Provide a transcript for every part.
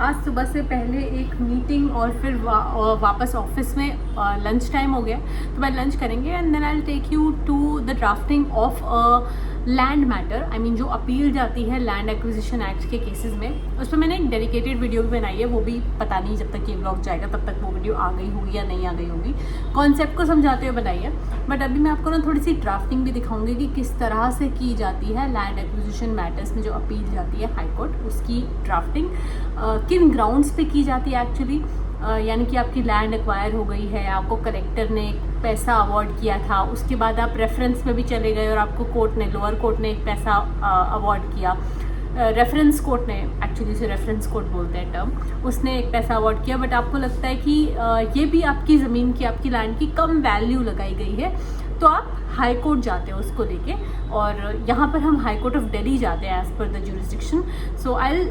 आज सुबह से पहले एक मीटिंग और फिर वापस ऑफिस में लंच टाइम हो गया, तो मैं लंच करेंगे and then I will take you to the drafting of land matter. I mean जो अपील जाती है लैंड एक्विजिशन एक्ट के केसेस में, उस पर मैंने एक डेडिकेटेड वीडियो भी बनाई है। वो भी पता नहीं जब तक ये व्लॉग जाएगा तब तक वो वीडियो आ गई होगी या नहीं आ गई होगी। कॉन्सेप्ट को समझाते हुए बनाई है, बट अभी मैं आपको ना थोड़ी सी ड्राफ्टिंग भी दिखाऊंगी कि किस तरह से की जाती है लैंड एक्विजिशन मैटर्स में जो अपील जाती है हाई कोर्ट, उसकी ड्राफ्टिंग किन ग्राउंड्स पे की जाती है एक्चुअली। यानी कि आपकी लैंड एक्वायर हो गई है, आपको कलेक्टर ने पैसा अवार्ड किया था, उसके बाद आप रेफरेंस में भी चले गए और आपको कोर्ट ने, लोअर कोर्ट ने एक पैसा अवार्ड किया। रेफरेंस कोर्ट ने, एक्चुअली इसे रेफरेंस कोर्ट बोलते हैं टर्म, उसने एक पैसा अवार्ड किया, बट आपको लगता है कि ये भी आपकी ज़मीन की, आपकी लैंड की कम वैल्यू लगाई गई है, तो आप हाई कोर्ट जाते हो उसको लेके। और यहाँ पर हम हाई कोर्ट ऑफ दिल्ली जाते हैं एज पर the jurisdiction. So I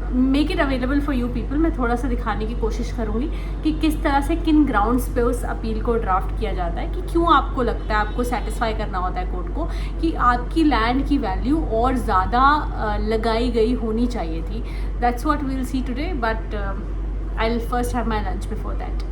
make it available for you people. मैं थोड़ा सा दिखाने की कोशिश करूँगी कि किस तरह से, किन ग्राउंड्स पे उस अपील को ड्राफ्ट किया जाता है, कि क्यों आपको लगता है, आपको सेटिस्फाई करना होता है कोर्ट को कि आपकी लैंड की वैल्यू और ज़्यादा लगाई गई होनी चाहिए थी। That's what we will see today, but I will first have my lunch before that.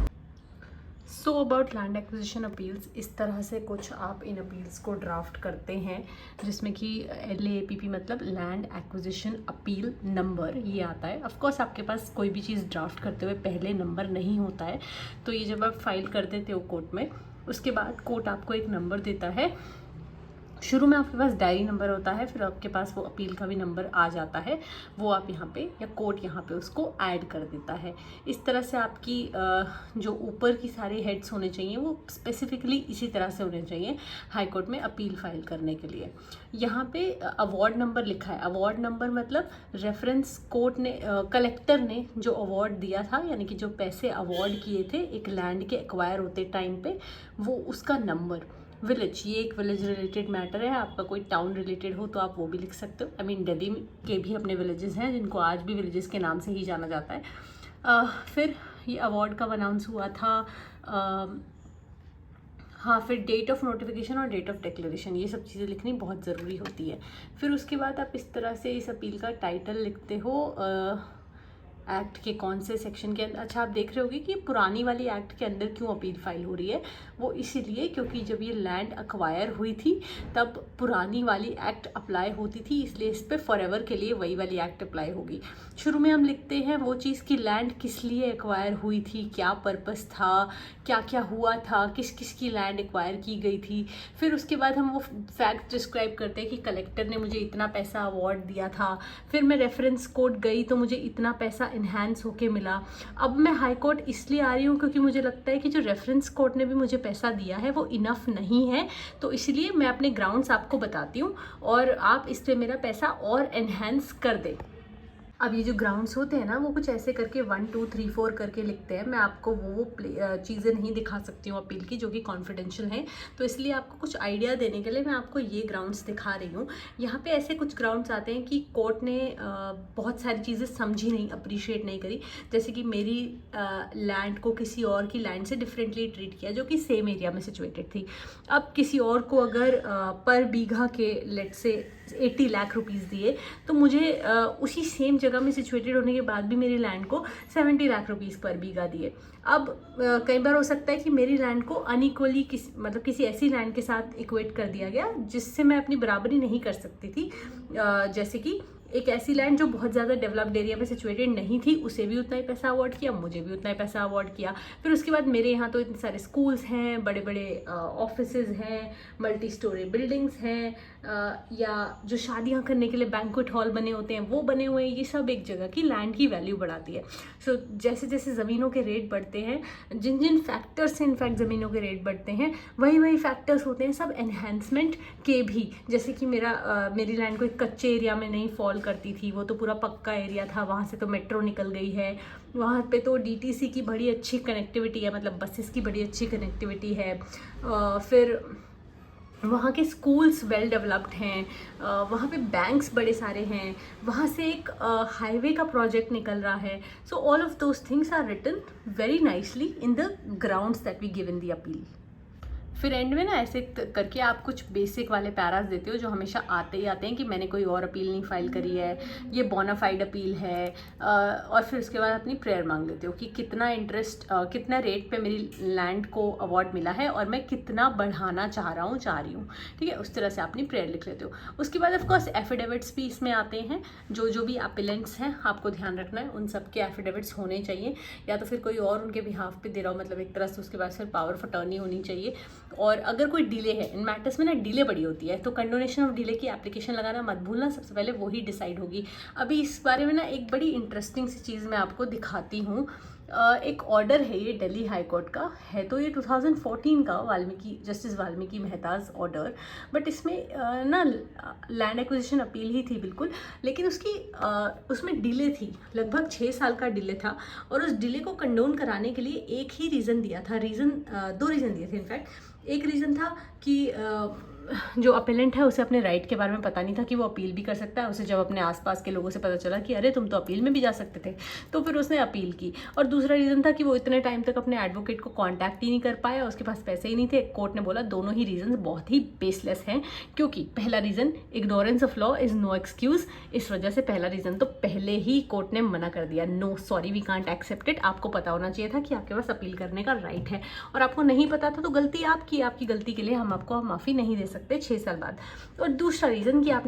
So about land acquisition appeals, इस तरह से कुछ आप इन अपील्स को ड्राफ्ट करते हैं, जिसमें कि LAAPP मतलब लैंड एक्विजिशन अपील नंबर ये आता है। ऑफ कोर्स आपके पास कोई भी चीज़ ड्राफ्ट करते हुए पहले नंबर नहीं होता है, तो ये जब आप फाइल कर देते हो कोर्ट में, उसके बाद कोर्ट आपको एक नंबर देता है। शुरू में आपके पास डायरी नंबर होता है, फिर आपके पास वो अपील का भी नंबर आ जाता है, वो आप यहाँ पे, या कोर्ट यहाँ पे उसको ऐड कर देता है। इस तरह से आपकी जो ऊपर की सारी हेड्स होने चाहिए वो स्पेसिफिकली इसी तरह से होने चाहिए हाई कोर्ट में अपील फाइल करने के लिए। यहाँ पे अवार्ड नंबर लिखा है। अवार्ड नंबर मतलब रेफरेंस कोर्ट ने, कलेक्टर ने जो अवार्ड दिया था, यानी कि जो पैसे अवार्ड किए थे एक लैंड के एक्वायर होते टाइम पे, वो उसका नंबर। विलेज, ये एक विलेज रिलेटेड मैटर है। आपका कोई टाउन रिलेटेड हो तो आप वो भी लिख सकते हो। आई मीन दिल्ली के भी अपने विलेजेस हैं जिनको आज भी विलेजेस के नाम से ही जाना जाता है। फिर ये अवार्ड कब अनाउंस हुआ था, हाँ, फिर डेट ऑफ नोटिफिकेशन और डेट ऑफ डिक्लेरेशन, ये सब चीज़ें लिखनी बहुत ज़रूरी होती है। फिर उसके बाद आप इस तरह से इस अपील का टाइटल लिखते हो, एक्ट के कौन से सेक्शन के अंदर। अच्छा, आप देख रहे होगे कि पुरानी वाली एक्ट के अंदर क्यों अपील फाइल हो रही है। वो इसीलिए क्योंकि जब ये लैंड अक्वायर हुई थी तब पुरानी वाली एक्ट अप्लाई होती थी, इसलिए इस पर फॉरएवर के लिए वही वाली एक्ट अप्लाई होगी। शुरू में हम लिखते हैं वो चीज़ कि लैंड किस लिए एक्वायर हुई थी, क्या पर्पस था, क्या क्या हुआ था, किस किस की लैंड एक्वायर की गई थी। फिर उसके बाद हम वो फैक्ट डिस्क्राइब करते हैं कि कलेक्टर ने मुझे इतना पैसा अवार्ड दिया था, फिर मैं रेफरेंस कोर्ट गई तो मुझे इतना पैसा इन्हांस होके मिला। अब मैं हाई कोर्ट इसलिए आ रही हूँ क्योंकि मुझे लगता है कि जो रेफरेंस कोर्ट ने भी मुझे पैसा दिया है वो इनफ नहीं है, तो इसलिए मैं अपने ग्राउंड्स आपको बताती हूँ और आप इस पर मेरा पैसा और एनहांस कर दें। अब ये जो ग्राउंड्स होते हैं ना, वो कुछ ऐसे करके 1 2 3 4 करके लिखते हैं। मैं आपको वो चीज़ें नहीं दिखा सकती हूँ अपील की, जो कि कॉन्फिडेंशियल हैं, तो इसलिए आपको कुछ आइडिया देने के लिए मैं आपको ये ग्राउंड्स दिखा रही हूँ। यहाँ पे ऐसे कुछ ग्राउंड्स आते हैं कि कोर्ट ने बहुत सारी चीज़ें समझी नहीं, अप्रिशिएट नहीं करी। जैसे कि मेरी लैंड को किसी और की लैंड से डिफरेंटली ट्रीट किया, जो कि सेम एरिया में सिचुएटेड थी। अब किसी और को अगर पर बीघा के लेट से 80 लाख रुपीज़ दिए, तो मुझे उसी सेम जगह में सिचुएटेड होने के बाद भी मेरी लैंड को 70 लाख रुपीज़ पर बीघा दिए। अब कई बार हो सकता है कि मेरी लैंड को अनइक्वली मतलब किसी ऐसी लैंड के साथ इक्वेट कर दिया गया जिससे मैं अपनी बराबरी नहीं कर सकती थी। जैसे कि एक ऐसी लैंड जो बहुत ज़्यादा डेवलप्ड एरिया में सिचुएटेड नहीं थी, उसे भी उतना ही पैसा अवार्ड किया, मुझे भी उतना ही पैसा अवार्ड किया। फिर उसके बाद मेरे यहाँ तो इतने सारे स्कूल्स हैं, बड़े बड़े ऑफिसेज हैं, मल्टी स्टोरी बिल्डिंग्स हैं, या जो शादियाँ करने के लिए बैंक्वेट हॉल बने होते हैं वो बने हुए हैं। ये सब एक जगह की लैंड की वैल्यू बढ़ाती है। सो जैसे जैसे ज़मीनों के रेट बढ़ते हैं, जिन जिन फैक्टर्स से इनफैक्ट ज़मीनों के रेट बढ़ते हैं, वही वही फैक्टर्स होते हैं सब एनहेंसमेंट के भी। जैसे कि मेरी लैंड को एक कच्चे एरिया में नहीं फॉल करती थी, वो तो पूरा पक्का एरिया था, वहाँ से तो मेट्रो निकल गई है, वहाँ पे तो DTC की बड़ी अच्छी कनेक्टिविटी है, मतलब बसेस की बड़ी अच्छी कनेक्टिविटी है। फिर वहाँ के स्कूल्स वेल डेवलप्ड हैं, वहाँ पे बैंक्स बड़े सारे हैं, वहाँ से एक हाईवे का प्रोजेक्ट निकल रहा है। So all of those things are written very nicely in the grounds that we give in the appeal. फिर एंड में ना ऐसे करके आप कुछ बेसिक वाले पैराज देते हो जो हमेशा आते ही आते हैं कि मैंने कोई और अपील नहीं फाइल करी है, ये बोनाफाइड अपील है, और फिर उसके बाद अपनी प्रेयर मांग लेते हो कि कितना इंटरेस्ट, कितना रेट पे मेरी लैंड को अवार्ड मिला है और मैं कितना बढ़ाना चाह रही हूँ। ठीक है, उस तरह से अपनी प्रेयर लिख लेते हो। उसके बाद ऑफकोर्स एफिडेविट्स भी इसमें आते हैं। जो भी अपिलेंट्स हैं आपको ध्यान रखना है उन सब के एफिडेविट्स होने चाहिए, या तो फिर कोई और उनके बिहाफ पे दे रहा हो, मतलब एक तरह से उसके बाद फिर पावर ऑफ अटर्नी होनी चाहिए। और अगर कोई डिले है, इन मैटर्स में ना डिले बड़ी होती है, तो कंडोनेशन ऑफ डिले की एप्लीकेशन लगाना मत भूलना, सबसे पहले वही डिसाइड होगी। अभी इस बारे में ना एक बड़ी इंटरेस्टिंग सी चीज़ मैं आपको दिखाती हूँ। एक ऑर्डर है, ये दिल्ली हाई कोर्ट का है, तो ये 2014 का justice Valmiki Mehta's order, but इसमें ना लैंड एक्विजिशन अपील ही थी बिल्कुल, लेकिन उसमें डिले थी, लगभग 6 साल का डिले था। और उस डिले को कंडोन कराने के लिए एक ही रीज़न दिया था, दो रीज़न दिए थे इनफैक्ट। एक रीज़न था कि जो अपेलेंट है उसे अपने राइट के बारे में पता नहीं था कि वो अपील भी कर सकता है। उसे जब अपने आसपास के लोगों से पता चला कि अरे तुम तो अपील में भी जा सकते थे, तो फिर उसने अपील की। और दूसरा रीज़न था कि वो इतने टाइम तक अपने एडवोकेट को कांटेक्ट ही नहीं कर पाया, उसके पास पैसे ही नहीं थे। कोर्ट ने बोला दोनों ही रीज़न बहुत ही बेसलेस हैं, क्योंकि पहला reason ignorance of law is no excuse. इस वजह से पहला रीज़न तो पहले ही कोर्ट ने मना कर दिया, no sorry we can't accept it. आपको पता होना चाहिए था कि आपके पास अपील करने का राइट है, और आपको नहीं पता था तो गलती आपकी गलती के लिए हम आपको माफ़ी नहीं दे सकते 6 साल बाद। और दूसरा रीज़न कि आप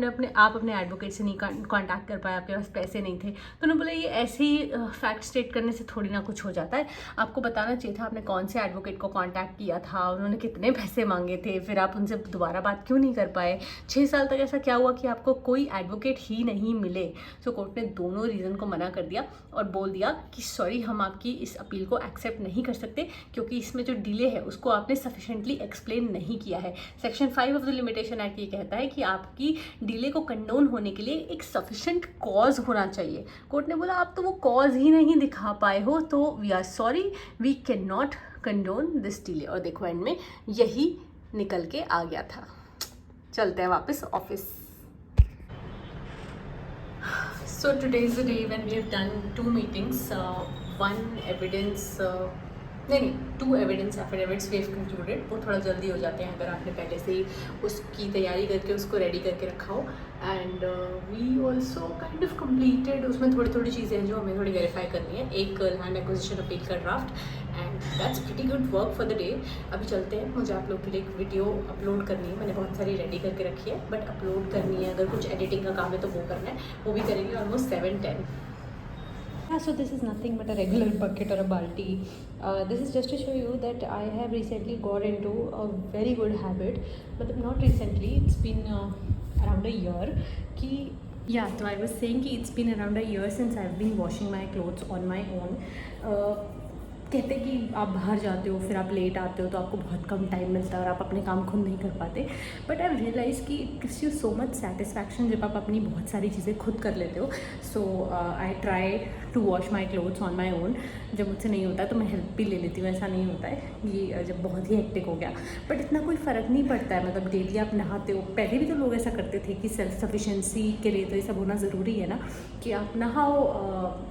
अपने एडवोकेट से नहीं कांटेक्ट कर पाए, आपके पास पैसे नहीं थे। तो उन्होंने बोला ये ऐसे ही फैक्ट स्टेट करने से थोड़ी ना कुछ हो जाता है, आपको बताना चाहिए था आपने कौन से एडवोकेट को कांटेक्ट किया था, उन्होंने कितने पैसे मांगे थे, फिर आप उनसे दोबारा बात क्यों नहीं कर पाए। 6 साल तक ऐसा क्या हुआ कि आपको कोई एडवोकेट ही नहीं मिले। सो कोर्ट ने दोनों रीज़न को मना कर दिया और बोल दिया कि सॉरी हम आपकी इस अपील को एक्सेप्ट नहीं कर सकते, क्योंकि इसमें जो डिले है उसको आपने सफिशेंटली एक्सप्लेन नहीं किया है। Section 5 of the limitation act ये कहता है कि आपकी डिले को कंडोन होने के लिए एक सफिशिएंट कॉज होना चाहिए। कोर्ट ने बोला आप तो वो कॉज ही नहीं दिखा पाए हो, तो we are sorry we cannot condone कंडोन दिस डिले। और देखो एंड में यही निकल के आ गया था। चलते हैं वापस office. So today is the day when we have done 2 meetings, one evidence नहीं 2 evidence affidavits we have concluded. वो थोड़ा जल्दी हो जाते हैं अगर आपने पहले से ही उसकी तैयारी करके उसको रेडी करके रखा हो। And we also kind of completed, उसमें थोड़ी चीज़ें हैं जो हमें थोड़ी वेरीफाई करनी है। एक लैंड एक्विजिशन अपील का draft, and that's pretty good work for the day. अभी चलते हैं, मुझे आप लोग के लिए एक वीडियो अपलोड करनी है, मैंने बहुत सारी रेडी करके रखी है बट अपलोड करनी है। अगर कुछ एडिटिंग का काम है तो वो करना है, वो भी करेंगे almost 7-10। Yeah, so this is nothing but a regular bucket or a balti. This is just to show you that I have recently got into a very good habit, but not recently, it's been around a year कि yeah, so I was saying कि it's been around a year since I've been washing my clothes on my own. कहते हैं कि आप बाहर जाते हो फिर आप लेट आते हो तो आपको बहुत कम टाइम मिलता है और आप अपने काम खुद नहीं कर पाते, बट आई रियलाइज़ कि it gives you so much satisfaction जब आप अपनी बहुत सारी चीज़ें खुद कर लेते हो। So I try to wash my clothes on my own. जब मुझसे नहीं होता तो मैं हेल्प भी ले लेती हूँ, ऐसा नहीं होता है ये जब बहुत ही हेक्टिक हो गया, बट इतना कोई फ़र्क नहीं पड़ता है। मतलब डेली आप नहाते हो, पहले भी तो लोग ऐसा करते थे कि सेल्फ सफिशेंसी के लिए तो ये सब होना ज़रूरी है ना, कि आप नहाओ,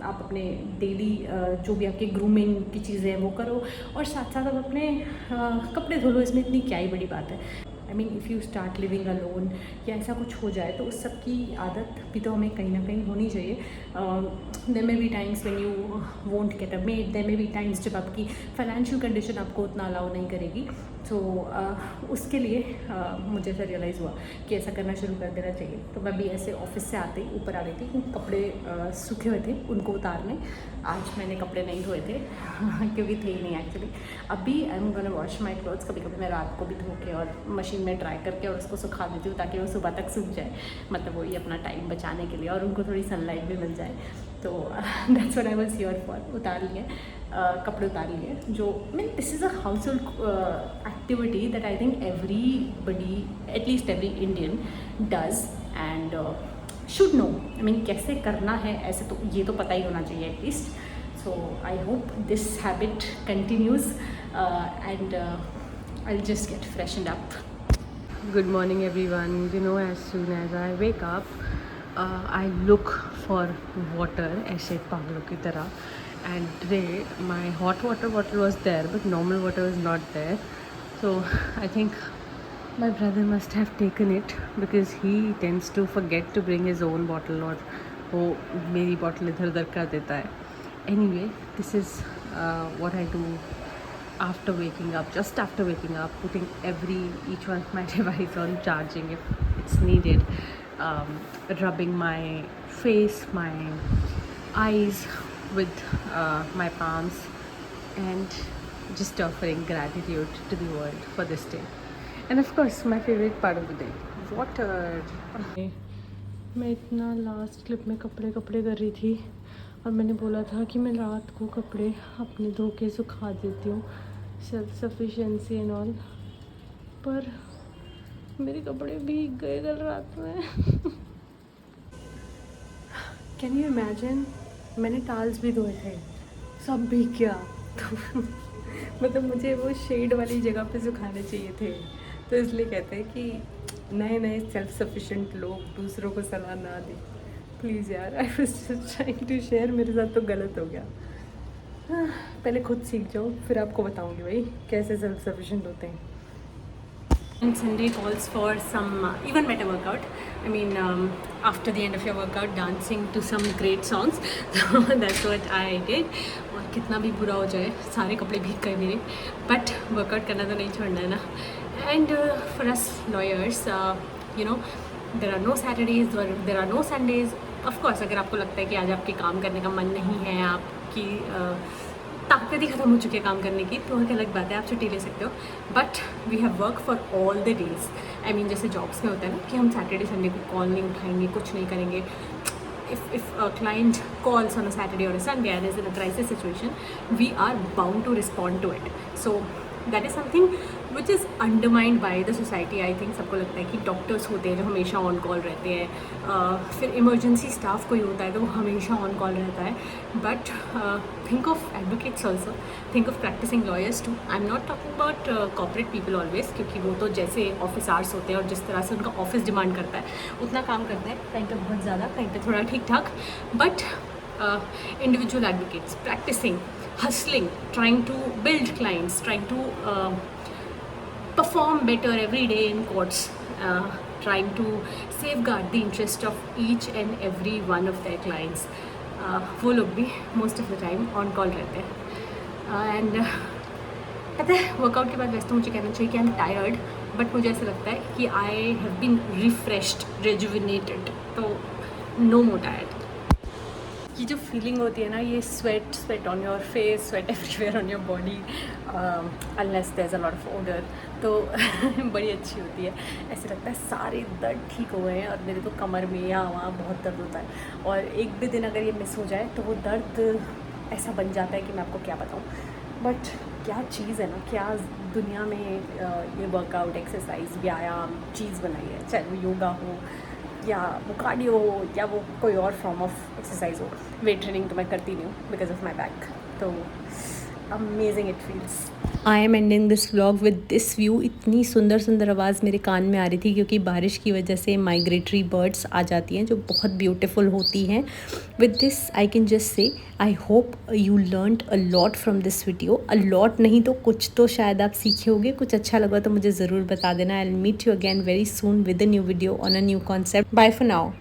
आप अपने डेली जो भी आपके ग्रूमिंग की चीज़ें हैं वो करो, और साथ साथ आप अपने कपड़े धो लो। इसमें इतनी क्या ही बड़ी बात है। I mean if you start living alone या ऐसा कुछ हो जाए तो उस सब की आदत भी तो हमें कहीं ना कहीं होनी चाहिए। There may be times when you won't get a maid, there may be times जब आपकी फाइनेंशियल कंडीशन आपको उतना अलाउ नहीं करेगी। तो उसके लिए मुझे ऐसा रियलाइज़ हुआ कि ऐसा करना शुरू कर देना चाहिए। तो मैं भी ऐसे ऑफिस से आते ही ऊपर आ गई थी, क्योंकि कपड़े सूखे हुए थे उनको उतारने। आज मैंने कपड़े नहीं धोए थे क्योंकि थे ही नहीं एक्चुअली। अभी I am gonna wash my clothes. कभी कभी मैं रात को भी धो के और मशीन में ड्राई करके और उसको सुखा देती हूँ ताकि वो सुबह तक सूख जाए, मतलब वही अपना टाइम बचाने के लिए और उनको थोड़ी सनलाइट भी मिल जाए। तो that's what I was here for. उतार लिए कपड़े उतार लिए, जो mean this is a house hold activity that I think everybody, at least every Indian does and should know. I mean कैसे करना है ऐसे तो ये तो पता ही होना चाहिए at least. So I hope this habit continues and I'll just get freshened up. Good morning everyone. You know, as soon as I wake up, I look for water ऐसे पागलों की तरह, and today my hot water bottle was there but normal water was not there. So I think my brother must have taken it because he tends to forget to bring his own bottle, और वो मेरी bottle इधर उधर कर देता है. Anyway, this is what I do after waking up, just after waking up, putting each one of my device on charging if it's needed, rubbing my face, my eyes with my palms, and just offering gratitude to the world for this day. And of course, my favorite part of the day, water. मैं इतना last clip में कपड़े कर रही थी और मैंने बोला था कि मैं रात को कपड़े अपने धो के सुखा देती हूँ, सेल्फ सफिशिएंसी एंड ऑल, पर मेरे कपड़े भीग गए कल रात में. कैन यू इमेजिन, मैंने टाल्स भी धोए थे, सब भीग गया. तो मतलब मुझे वो शेड वाली जगह पे सुखाने चाहिए थे. तो इसलिए कहते हैं कि नए नए सेल्फ सफिशिएंट लोग दूसरों को सलाह ना दें प्लीज़ यार. I was just trying to share, मेरे साथ तो गलत हो गया. पहले खुद सीख जाओ, फिर आपको बताऊंगी भाई कैसे सेल्फ सफिशिएंट होते हैं. And Sunday calls for some even better workout. I mean, after the end of your workout, dancing to some great songs. That's what I did. और कितना भी बुरा हो जाए, सारे कपड़े भीग गए मेरे, बट वर्कआउट करना तो नहीं छोड़ना है ना. And for us lawyers, you know, there are no Saturdays, there are no Sundays. Of course, अगर आपको लगता है कि आज आपके काम करने का मन नहीं है, आपकी ताकत ही ख़त्म हो चुकी है काम करने की, तो एक अलग बात है, आप छुट्टी ले सकते हो. But we have work for all the days. I mean जैसे जॉब्स में होता है ना कि हम सैटरडे संडे को कॉल नहीं उठाएंगे, कुछ नहीं करेंगे. If a client calls on a Saturday or a Sunday and is in a crisis situation, we are bound to respond to it. So that is something which is undermined by the society. I think सबको लगता है कि doctors होते हैं जो हमेशा on call रहते हैं, फिर इमरजेंसी स्टाफ कोई होता है तो वो हमेशा ऑन कॉल रहता है. But think of advocates also, think of practising lawyers too. I am not talking about corporate people always, क्योंकि वो तो जैसे ऑफिस आवर्स होते हैं और जिस तरह से उनका ऑफिस डिमांड करता है उतना काम करते हैं, कहीं पे बहुत ज़्यादा, कहीं पे थोड़ा ठीक ठाक. But individual advocates practicing, hustling, trying to build clients, trying to perform better every day in courts, trying to safeguard the interest of each and every one of their clients, वो लोग भी most of the time on call रहते हैं. And पता है workout के बाद वैसे तो मुझे कहना चाहिए कि आई एम टायर्ड, बट मुझे ऐसा लगता है कि I have been refreshed, rejuvenated, तो नो मोर टायर्ड. ये जो फीलिंग होती है ना, ये sweat on your face, sweat everywhere on your body, unless there is a lot of odour, तो बड़ी अच्छी होती है. ऐसे लगता है सारे दर्द ठीक हो गए हैं, और मेरे तो कमर में यहाँ वहाँ बहुत दर्द होता है, और एक भी दिन अगर ये मिस हो जाए तो वो दर्द ऐसा बन जाता है कि मैं आपको क्या बताऊँ. बट क्या चीज़ है ना, क्या दुनिया में ये वर्कआउट, एक्सरसाइज, व्यायाम चीज़ बनाई है, चाहे वो योगा हो या वो कार्डियो हो या वो कोई और फॉर्म ऑफ एक्सरसाइज हो. वेट ट्रेनिंग तो मैं करती नहीं हूँ बिकॉज ऑफ माई बैक, तो amazing it feels. I am ending this vlog with this view. इतनी सुंदर सुंदर आवाज़ मेरे कान में आ रही थी क्योंकि बारिश की वजह से माइग्रेटरी बर्ड्स आ जाती हैं जो बहुत ब्यूटीफुल होती हैं. With this I can just say I hope you learned a lot from this video. A lot नहीं तो कुछ तो शायद आप सीखे होगे. कुछ अच्छा लगा तो मुझे ज़रूर बता देना. I will meet you again very soon with a new video on a new concept. Bye for now.